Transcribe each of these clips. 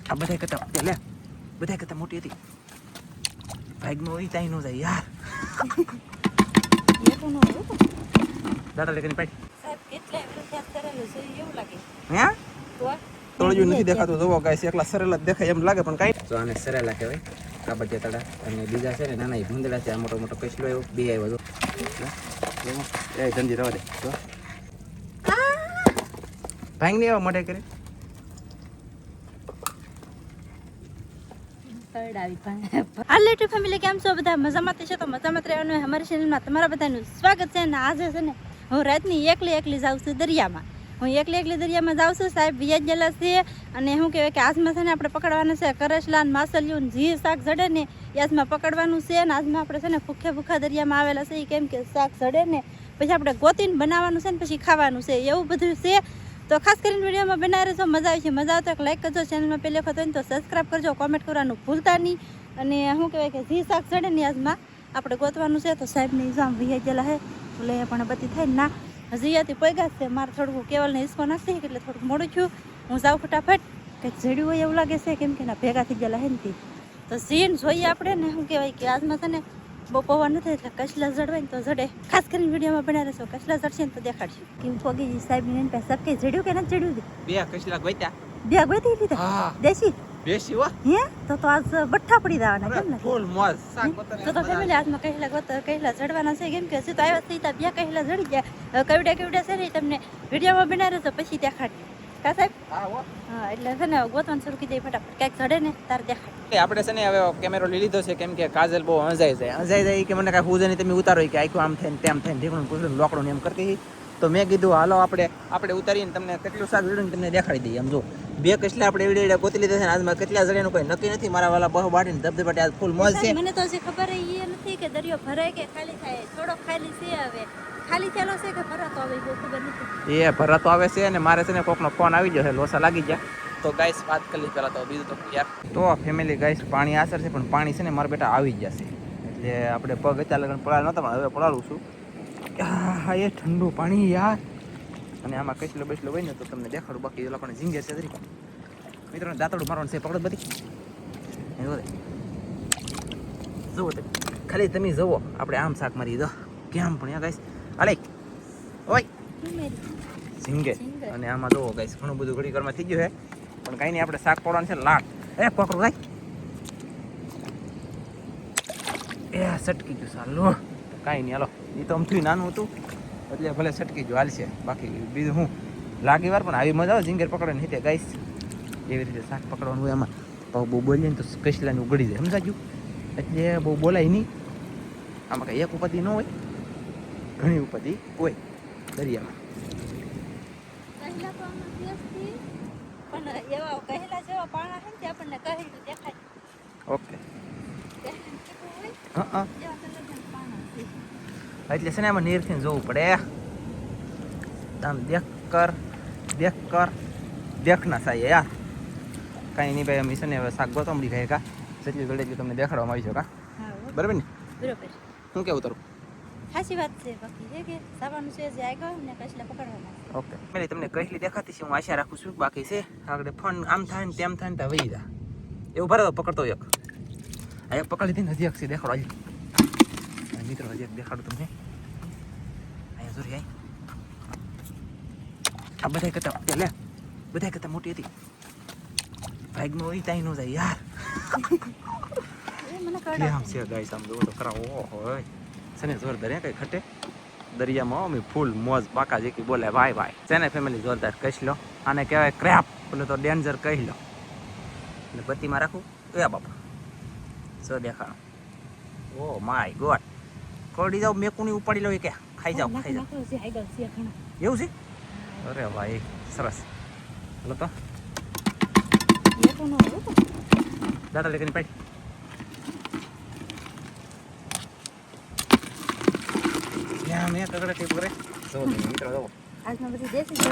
આ બધા કરતા લે બધા કરતા મોટી હતી ભાગમાં હોય ત્યાં ન જાય યાર દાદા લેકની પાડી સાહેબ કેટલા વૃદ્ધાસ કરેલું છે એવું લાગે હે તો તળિયું નથી દેખાતું જોવો ગાઈસ એકલા સરેલા જ દેખાય એમ લાગે પણ કાંઈ તો આને સરેલા કહેવાય કાબડિયા તળા અને બીજા છે ને નાના ભૂંદડા છે આ મોટો મોટો કસલો આવ્યો બે આવ્યો તો એ ધંધી રવા દે તો ભાંગ નહીં આવ્યો મોઢે કરી હાલો યુટ્યુબ ફેમિલી કેમ છો બધા મજામાં છો તો મજામાં રહેવાનું અમારી ચેનલમાં તમારા બધાનું સ્વાગત છે અને આજે છે ને હું રાતની એકલી જાઉં છું દરિયામાં હું એકલી દરિયામાં જાઉં છું સાહેબ વ્યાજ ગયેલા છે અને શું કહેવાય કે આજમાં છે ને આપણે પકડવાનું છે કરસલા ને માસલિયું જે શાક જડે ને એ આજમાં પકડવાનું છે અને આજમાં આપણે છે ને ભૂખા દરિયામાં આવેલા છે કેમ કે શાક જડે ને પછી આપણે ગોતીને બનાવવાનું છે ને પછી ખાવાનું છે એવું બધું છે તો ખાસ કરીને વિડીયોમાં બનાવી રહેજો મજા આવી છે મજા આવે તો એક લાઈક કરજો ચેનલમાં પહેલી વખત હોય ને તો સબસ્ક્રાઈબ કરજો કોમેન્ટ કરવાનું ભૂલતા નહીં અને શું કહેવાય કે જે શાક ચડે ને આજમાં આપણે ગોતવાનું છે તો સાહેબને જામ વિહી ગયેલા હે એટલે પણ બધી થાય ને ના હજી અહીંયાથી પૈગા છે મારે થોડું કેવલને હિસ્સો નાખી એટલે થોડુંક મોડું થયું હું જાઉં ફટાફટ કંઈક જડ્યું હોય એવું લાગે છે કેમ કે ના ભેગા થઈ ગયેલા હે ને તો સીન જોઈએ આપણે ને શું કહેવાય કે આજમાં છે ને બહુ પવન નથી એટલે કચલા જડવાય ને તો જડે ખાસ કરીને વિડીયોમાં બનાવી રહેશો કચલા જડશે ને તો દેખાડશે કેવું પગી સાહેબ ને પાસે સબ કે જડ્યું કે નથી જડ્યું બે કસલા ગોત્યા બે ગોતી લીધા દેશી બેસી હો હે તો આજ બઠ્ઠા પડી જવાના કેમ ને ફૂલ મોજ શાક તો ફેમિલી આજમાં કહેલા જડવાના છે કેમ કે હજી તો આવ્યા થઈ ત્યાં બે કહેલા જડી ગયા કવડા છે ને તમને વિડીયોમાં બનાવી રહેશો પછી દેખાડી કા સાહેબ હા એટલે છે ને ગોતવાનું શરૂ કરી દે ફટાફટ ક્યાંક જડે ને તારે દેખાડ આપણે છે ને હવે કેમેરો લઈ લીધો છે કેમ કે કાજલ બહુ અંજાઈ જાય કે મને કાંઈ પૂજા નહીં તમે ઉતારો કે આખું આમ થઈને તેમ થઈને ઢીકણું પૂછડું લોકડું એમ કરતી તો મેં કીધું હાલો આપણે ઉતારીને તમને કેટલું શાક જોડું તમને દેખાડી દઈએ આમ જો બે કસલા આપણે એવડે ગોતી લીધા છે આજમાં કેટલા જણનું કોઈ નક્કી નથી મારા વાલા બહુ બાટીને ધબધબાટી આજ ફૂલ મોજ છે મને તો હજી ખબર એ નથી કે દરિયો ભરાય કે ખાલી થાય થોડો ખાલી છે હવે ખાલી ચાલો છે કે ભરાતો આવે બહુ ખબર નથી એ ભરાતો આવે છે અને મારે છે ને કોકનો ફોન આવી ગયો છે લોસા લાગી ગયા તો ગાઈસ વાત કરી લી પહેલાં તો બીજું તો યાર તો ફેમિલી ગાઈસ પાણી આસર છે પણ પાણી છે ને મારા બેટા આવી જશે એટલે આપણે પગ અત્યારે લગન પડાળ નહોતા પણ હવે પડાળું છું હા એ ઠંડુ પાણી યાર અને આમાં કસલો બેસલો હોય ને તો તમને દેખાડું બાકી એ લોકોને ઝીંગે છે તરી મિત્રોને દાંતડું મારવાનું છે પકડો બધી જુઓ તમે ખાલી તમે જુઓ આપણે આમ શાક મારી દો કેમ પણ યા ગાઈસ અલે ઓય ઝીંગે અને આમાં જુઓ ગાઈસ ઘણું બધું ઘડી ઘરમાં થઈ ગયું છે પણ કાંઈ નહીં આપણે શાક પડવાનું છે લાટ એ પકડો ગાઈ એ સટકી ગયું સાલું કાંઈ નહીં હાલો એ તો અમથું નાનું હતું એટલે ભલે સટકી ગયું હાલશે બાકી બીજું હું લાગી વાર પણ આવી મજા આવે ઝીંગેર પકડવાની રીતે ગાઈસ એવી રીતે શાક પકડવાનું હોય એમાં તો બહુ બોલીએ ને તો કસલાને ઉગડી જાય સમજાયું એટલે બહુ બોલાય નહીં આમાં કાંઈ એક ઉપાધિ ન હોય ઘણી ઉપાધિ હોય દરિયામાં ઓકે હા એટલે છે ને એમાં નીરથી જોવું પડે આમ દેખ ના સાય યાર કાંઈ નહીં ભાઈ અમે છે ને હવે શાક ગોતમડી ખાય કા જેટલી ગળે એટલી તમને દેખાડવામાં આવી છે કા બરાબર ને બરોબર શું કેવું તારું સાચી વાત છે બાકી છે કે સાવાનું છે જે આગળ ને કસલા પકડવાના ઓકે મેં તમને કસલી દેખાતી છે હું આશા રાખું છું બાકી છે આગળ ફોન આમ થાય ને તેમ થાય ને ત્યાં વહી જા એવું ભરે તો પકડતો એક આ એક પકડી દીધી ને હજી એક છે દેખાડો હજી મિત્રો હજી એક દેખાડું તમને અહીંયા જોરી આ બધા કરતા મોટી હતી ભાગમાં હોય ત્યાં ન જાય યાર કેમ છે ગાઈસ આમ જોવો તો ખરા ઓહો છે ને જોરદાર હે કઈ ખટે દરિયામાં અમે ફૂલ મોજ પાકા જે બોલે ભાઈ છે ને ફેમિલી જોરદાર કહી લો આને કહેવાય ક્રેપ એટલે તો ડેન્જર કહી લો એટલે બત્તીમાં રાખું એ બાપા સો દેખાડો ઓ માય ગોડ કોડી જાવ મેકુની ઉપાડી લો કે ખાઈ જાવ એવું છે અરે ભાઈ સરસ હલો તો દાદા લેકની પાડી ત્યાં મેં કગડા ટીપ કરે જો મિત્રો જો આજમાં બધી દેશી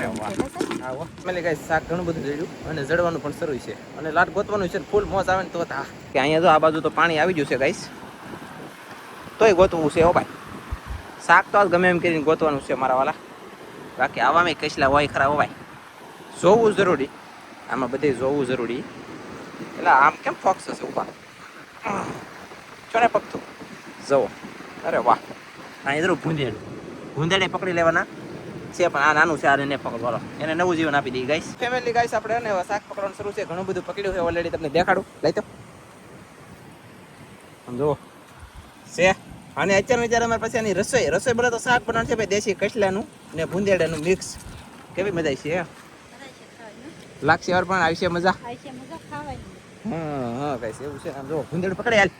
આવો મેલે ગાઈસ શાક ઘણું બધું જડ્યું અને જડવાનું પણ શરૂ છે અને લાટ ગોતવાનું છે ફૂલ મોજ આવે ને તો કે અહીંયા જો આ બાજુ તો પાણી આવી ગયું છે ગાઈસ તોય ગોતવું છે ઓ ભાઈ શાક તો ગમે એમ કરીને ગોતવાનું છે મારા વાલા બાકી આવામાં કસલા હોય ખરા હો ભાઈ જોવું જરૂરી આમાં બધે જોવું જરૂરી એટલે આમ કેમ ફોક્સ હશે ઉભા ચોને પગતું જવો અરે વાહ આ ઇધરું ભૂંદેડે પકડી લેવાના છે પણ આ નાનું છે આ એને પકડવાનો એને નવું જીવન આપી દઈએ ગાઈસ ફેમિલી ગાઈસ આપણે ને શાક પકડવાનું શરૂ છે ઘણું બધું પકડ્યું છે ઓલરેડી તમને દેખાડું લઈ તો સમજો છે અને અત્યારે અમારે પછી આની રસોઈ બને તો શાક બનાવવાનું છે ભાઈ દેશી કચલાનું ને ભૂંદેડાનું મિક્સ કેવી મજા આવી છે લાગશે યાર પણ આવી છે મજા હા ગાઈસ એવું છે આમ જો ભૂંદેડું પકડે હાલ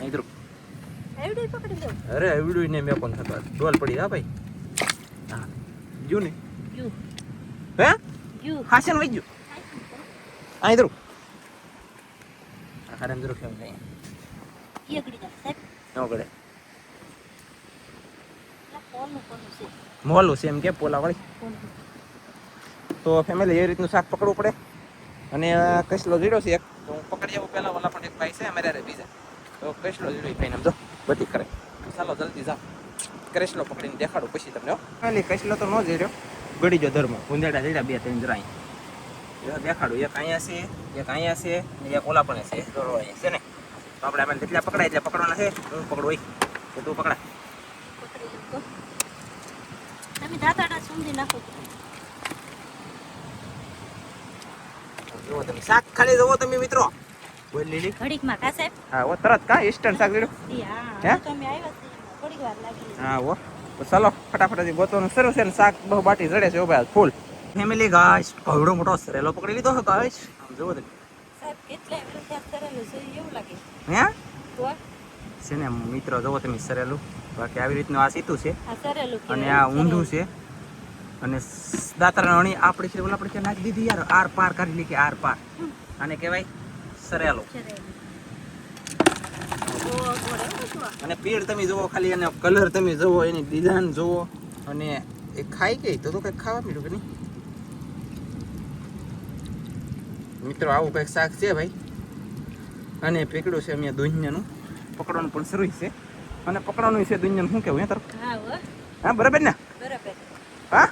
ઇધરું અરે એવડું ને મેં પણ થતો ડોલ પડી હા ભાઈ હા જો ને હે હાસન વઈ ગયું આ ઇધરું આ ખરેમ જરૂર કેમ નહીં નો ગળે મોલું છે એમ કે પોલા વાળી તો ફેમિલી એ રીતનું શાક પકડવું પડે અને કસલો જીડો છે એક તો હું પકડી આવું પહેલા ઓલા પણ એક ભાઈ છે અમારે બીજા તો કસલો જીડો ભાઈને આમ જો બધી કરે ચાલો જલ્દી જાઓ કસલો પકડીને દેખાડું પછી તમને ફેમિલી કસલો તો ન જીડ્યો ગળી જો ધર્મ ભૂંદેડા જીડા બે ત્રણ જરાય દેખાડું એક અહીંયા છે એક અહીંયા છે ને એક ઓલા પણ છે દોરો અહીંયા છે ને તો આપણે આમાં જેટલા પકડાય એટલે પકડવાના છે હું પકડું હોય તો તું પકડા તમે દાંતાડા સમજી નાખો જો તમે શાક ખાલી જોવો તમે મિત્રો બોલ લીલી ઘડીકમાં કા સાહેબ હા ઓ તરત કા ઇન્સ્ટન્ટ શાક લીધું હા તમે આવ્યા છો થોડીક વાર લાગી હા ઓ તો ચાલો ફટાફટ ગોતવાનું શરૂ છે ને શાક બહુ બાટી જડે છે ભાઈ ફૂલ ફેમિલી ગાઈસ કવડો મોટો સરેલો પકડી લીધો છે ગાઈસ આમ જોવો તમે સાહેબ કેટલા વખત કરેલું છે એવું લાગે હે તો છે ને મિત્રો જોવો તમે સરેલું બાકી આવી રીતનું આ સીતું છે આ સરેલું અને આ ઊંધું છે અને દાતરા અણી આપણી છે ઓલા આપણે નાખી દીધી યાર આર પાર કરી લીધી આર પાર આને કહેવાય સરેલો અને પેડ તમે જુઓ ખાલી એનો કલર તમે જુઓ એની ડિઝાઇન જુઓ અને એ ખાઈ ગઈ તો કંઈક ખાવા મળ્યું કે નહીં મિત્રો આવું કંઈક શાક છે ભાઈ અને પકડ્યું છે અમે દુનિયાનું પકડવાનું પણ શરૂ છે અને પકડવાનું છે દુનિયાનું શું કેવું તરફ હા બરાબર ને બરાબર હા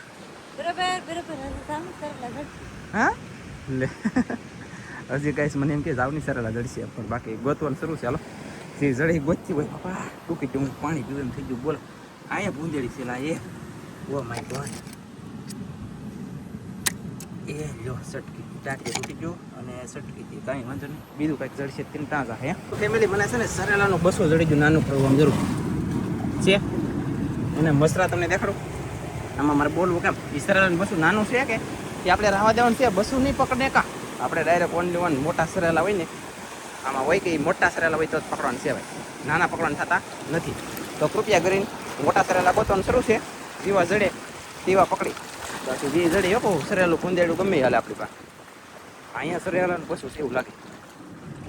હા લે હજી કાંઈ મને એમ કે જાવની સરેલા જડશે પણ બાકી ગોતવાનું શરૂ છે હાલો જે જડી ગોતતી હોય બાપા ટૂંકી ટૂંક પાણી પીવું એમ થઈ ગયું બોલો અહીંયા ભૂંદેડી છે એ ઓ માય ગોડ એ લો સટકી ટાંકી તૂટી ગયો અને સટકીથી કાંઈ વાંધો નહીં બીજું કાંઈક જડશે તેમ ત્યાં જા હે ફેમિલી મને છે ને સરેલાનું 200 જડી ગયું નાનું પ્રોગ્રામ જરૂર છે એને મસરા તમને દેખાડું આમાં મારે બોલવું કેમ એ સરેલાનું 200 નાનું છે કે એ આપણે રાવા દેવાનું છે 200 નહીં પકડે કા આપણે ડાયરેક્ટ ઓનલી વન મોટા સરેલા હોય ને આમાં હોય કે મોટા સરેલા હોય તો જ પકડવાનું છે ભાઈ નાના પકડવાનું થતા નથી તો કૃપયા કરીને મોટા સરેલા ગોતવાનું શરૂ છે જેવા જડે તેવા પકડી બાકી જે જડે હો સરેલું કુંદેડું ગમે હાલે આપણી પાસે અહીંયા સરેલાનું પશુ છે એવું લાગે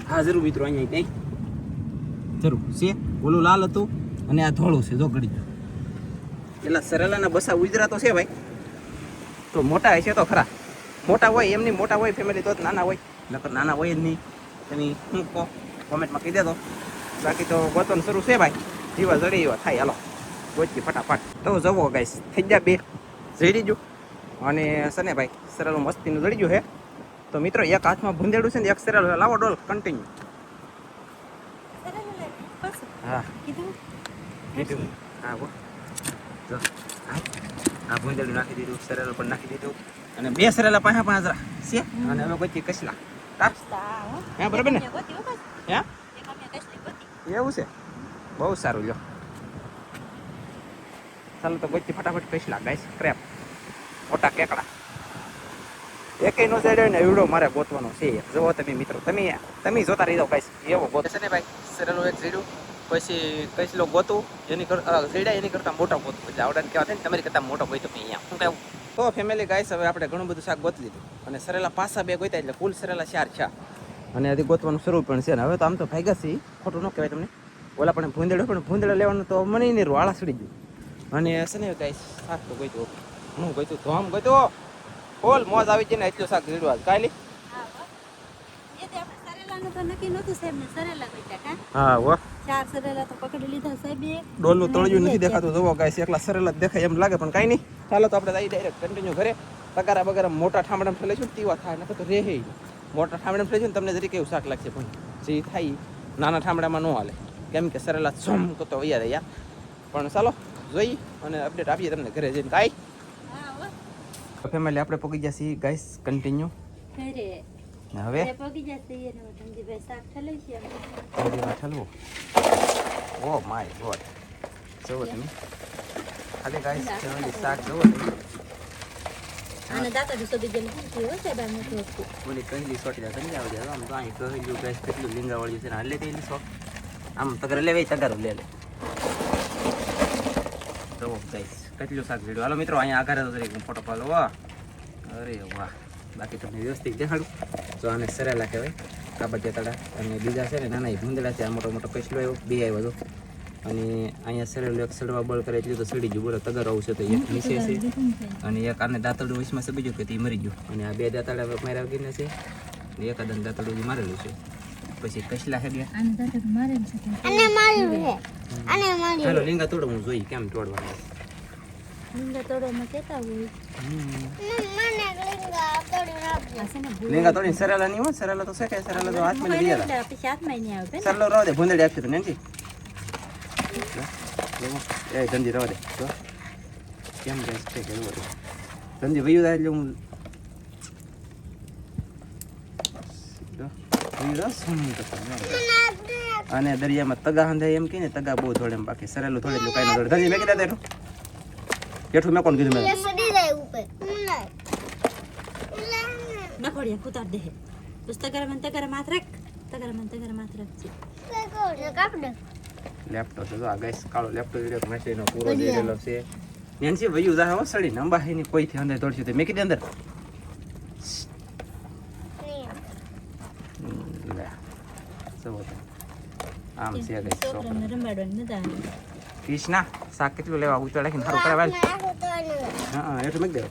હા જરૂર મિત્રો અહીંયા નહીં જરૂર છે ઓલું લાલ હતું અને આ ધોળું છે જો ઘડી એટલે સરેલાના બસા ઉજરા તો છે ભાઈ તો મોટા છે તો ખરા મોટા હોય એમની મોટા હોય ફેમિલી તો જ નાના હોય નકર નાના હોય જ નહીં એની શું કહો કોમેન્ટમાં કહી દેતો બાકી તો ગોતવાનું શરૂ છે ભાઈ જીવા જડી એવા થાય હાલો ગોચી ફટાફટ તો જવો ગાઈસ થઈ ગયા બે જડી ગયું અને સને ભાઈ સરેલું મસ્તીનું જડી ગયું હે તો મિત્રો એક હાથમાં ભૂંદેડું છે ને એક સરેલું લાવો ડોલ કન્ટિન્યુ હા કીધું હા બો જો આ ભૂંદેડું નાખી દીધું સરેલું પણ નાખી દીધું અને બે સરેલા પાંચ જરા છે અને હવે પછી કસલા હા બરાબર ને હે એવું છે બહુ સારું લ્યો ચાલો તો પછી ફટાફટ કસલા ગાઈસ ક્રેપ મોટા કેકડા એકેય નો સાઈડ ને એવડો મારે ગોતવાનો છે જુઓ તમે મિત્રો તમે જોતા રહી જાઓ ગાઈસ એવો ગોત છે ને ભાઈ સરેલું એક ઝીડું પછી કસલો ગોતું એની ઝીડા એની કરતાં મોટો ગોતું એટલે આવડાને કહેવા થાય ને તમારી કરતાં મોટો ગોતો મેં અહીંયા શું કહેવું તો ફેમિલી ગાઈસ હવે આપણે ઘણું બધું શાક ગોતી લીધું અને સરેલા પાસા બે ગોત્યા એટલે કુલ સરેલા 4 છે અને હજી ગોતવાનું શરૂ પણ છે ને હવે તો આમ તો ભાગ્યા છે ખોટું ન કહેવાય તમને ઓલા પણ ભૂંદેડો લેવાનું તો મને નહીં વાળા સડી ગયું અને છે ને ગાઈસ શાક તો ગોત્યું હું ગોત્યું તો આમ ગોત્યું ફૂલ મોજ આવી જાય ને એટલું શાક જીડવા કાલી હા હો 4 સરેલા તો પકડી લીધા સાહેબ ડોલનું તળિયું નથી દેખાતું જોવો ગાઈસ એકલા સરેલા જ દેખાય એમ લાગે પણ કાંઈ નહીં ચાલો તો આપણે જઈ ડાયરેક્ટ કન્ટિન્યુ ઘરે બગારા મોટા ઠામડા લઈશું તીવા થાય નકર તો રહે મોટા ઠામડા ફ્રેજ ને તમને જરીક એવું શાક લાગશે પણ જે થાય ઈ નાના ઠામડામાં ન હાલે કેમ કે સરેલા સોમ તો વૈયા રહ્યા પણ ચાલો જોઈ અને અપડેટ આપીએ તમને ઘરે જઈને કાંઈ ફેમિલી આપણે પહોંચી ગયા છીએ ગાઈસ કન્ટિન્યુ ઘરે હવે પગી જશે એ ને ધનજીભાઈ શાક ઠલે છે ઠલવો ઓ માય ગોડ જોવો તમે ખાલી ગાઈસ ફેમિલી શાક જોવો તમે આને દાતા દુસો બીજે નથી હો સાહેબ આ મોટી વસ્તુ બોલી કહેલી સોટી જા તમે આવજે આમ તો અહીં કહેલું ગાઈસ કેટલું લીંગા વાળ્યું છે ને હાલે કહેલી શોખ આમ તગર લેવે તગર લે લે તો ગાઈસ કેટલું શાક જોડ્યું હાલો મિત્રો અહીંયા આઘારે તો એક ફોટો પાડો વાહ અરે વાહ બાકી તમને વ્યવસ્થિત દેખાડું તો આને સરેલા કહેવાય કાબડિયા તળા અને બીજા છે ને નાના એ ભૂંદડા છે આ મોટો મોટો કચલો આવ્યો બે આવ્યો હતો અને અહીંયા સરેલું એક સડવા બળ કરે એટલું તો સડી ગયું બોલો તગર આવું છે તો એક નીચે છે અને એક આને દાંતરડું વચમાં સબી ગયું કે તે મરી ગયું અને આ બે દાંતડા માર્યા વગરને છે અને એક આદન દાંતરડું મારેલું છે પછી કચલા છે બે ચાલો લીંગા તોડો હું જોઈ કેમ તોડવાનું લીંગા તોડવામાં કેતા હોય લીંગા તોડીને સરેલા નહીં હોય સરેલા તો શેકાય સરેલા તો હાથમાં લઈ ગયા પછી હાથમાં નહીં આવે સરેલો રહો દે ભૂંદડી આપી તો નેનજી એ ધનજી રહો દે તો કેમ ગેસ છે કે રહો ધનજી વયું થાય એટલે હું અને દરિયામાં તગા હંધાય એમ કે ને તગા બહુ થોડે એમ બાકી સરેલું થોડે એટલું કાંઈ ન થોડે ધનજી મેં કીધા તેનું જેઠું મેં કોણ કીધું મેં નખોડિયા કુતાર દે બસ તગર માથ રાખ તગર માથ રાખજે લેપટોપ છે તો આ ગાઈસ કાળો લેપટોપ વિડિયો મેસેજનો પૂરો દેરેલો છે નેન્સી વયું જા હો સડી નંબા હે કોઈ થી અંદર દોડ્યું તે મેં કીધું અંદર લે સો આમ છે ગાઈસ છોકરાને રમાડવાનું નતા કૃષ્ણા શાક કેટલું લેવા ઉચળ રાખીને સારું કરાવેલ હા એટલું મેં દેવ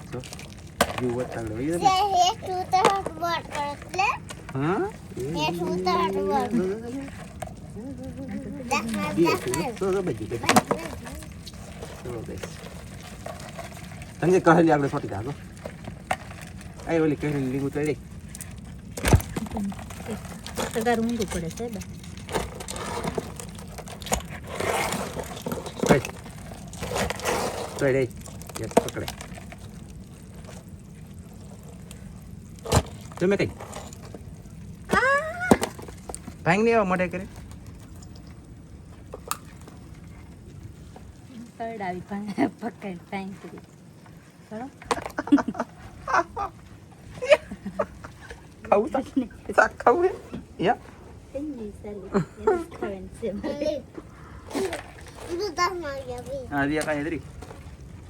તો યુ વોટ આગળ વયું હા સંજય કહેલી આપણે સોટી દાગો આ ઓલી કહેલી લીંગુ તળી તગાર ઊંધું પડે સાહેબ તળી યસ પકડે તમે કઈ ભાંગ નહીં આવા મોઢે કરે કરડાવી પકડ ફાઈન કરી ચલો ખાવું શાક ખાવું યા કંઈ સાલી એને ખાવાનું છે હા રિયા કાંઈ દરી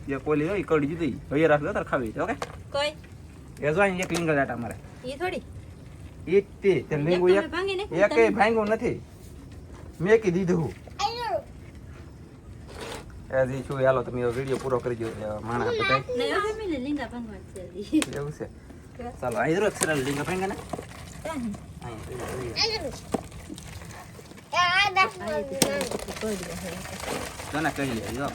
યા કોલી હોય કડી દીધી હવે રાખજો તાર ખાવી છે ઓકે કોઈ એ જો અહીં એક લીંગલ દાટા મારે એ થોડી એક તે લીંગુ એક ભાંગો નથી મેં કી દીધું એજી છું હાલો તમે વિડિયો પૂરો કરી દો માણા બતાય નહીં ફેમિલી લીંગા ભાંગવા છે એવું છે ચાલો અહીં રોક સરળ લીંગા ભાંગા ને જોના કહી લે જો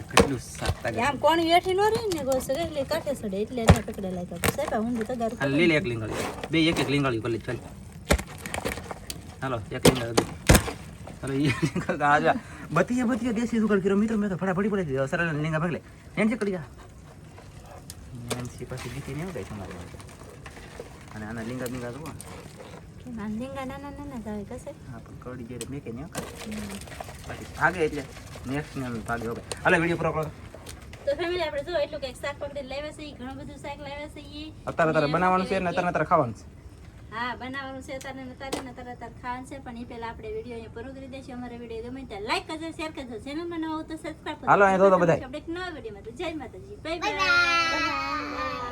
કેટલું શાક આમ કોણ વેઠી નો રહી ને ગોસ એટલે કાઠે સડે એટલે એને પકડેલા તો સાહેબ હું તો તગાર લીલી એક લીંગળી બે એક લીંગળી કરી ચાલ હાલો એક લીંગળી હાલો એ આજા બતિયા દેશી સુગર કિલો મિત્રો મેં તો ફટાફટી પડે દીધો સરળ લીંગા ભાગલે નેન્સી કરી જા નેન્સી પછી દીધી ને ગઈ તમારે અને આના લીંગા જુઓ લીંગા નાના જાવે કસે હા પણ કડી જેરે મેકે ને પછી ભાગે એટલે નેક્સ્ટ ને ભાગે ઓકે હાલો વિડિયો પૂરો કરો તો ફેમિલી આપણે જો એટલું કંઈક શાક પકડી લાવ્યા છે ઘણું બધું શાક લાવ્યા છે અત્યારે બનાવવાનું છે ને અત્યારે ખાવાનું છે હા બનાવવાનું છે અત્યારે ખાવાનું છે પણ એ પહેલા આપણે વિડીયો અહીંયા પૂરો કરી દઈશું અમારો વિડીયો ગમે ત્યાં લાઈક કરજો શેર કરજો ચેનલમાં નવો તો સબસ્ક્રાઇબ કરજો હાલો અહીં તો બધા આપણે એક નવા વિડીયોમાં તો જય માતાજી બાય બાય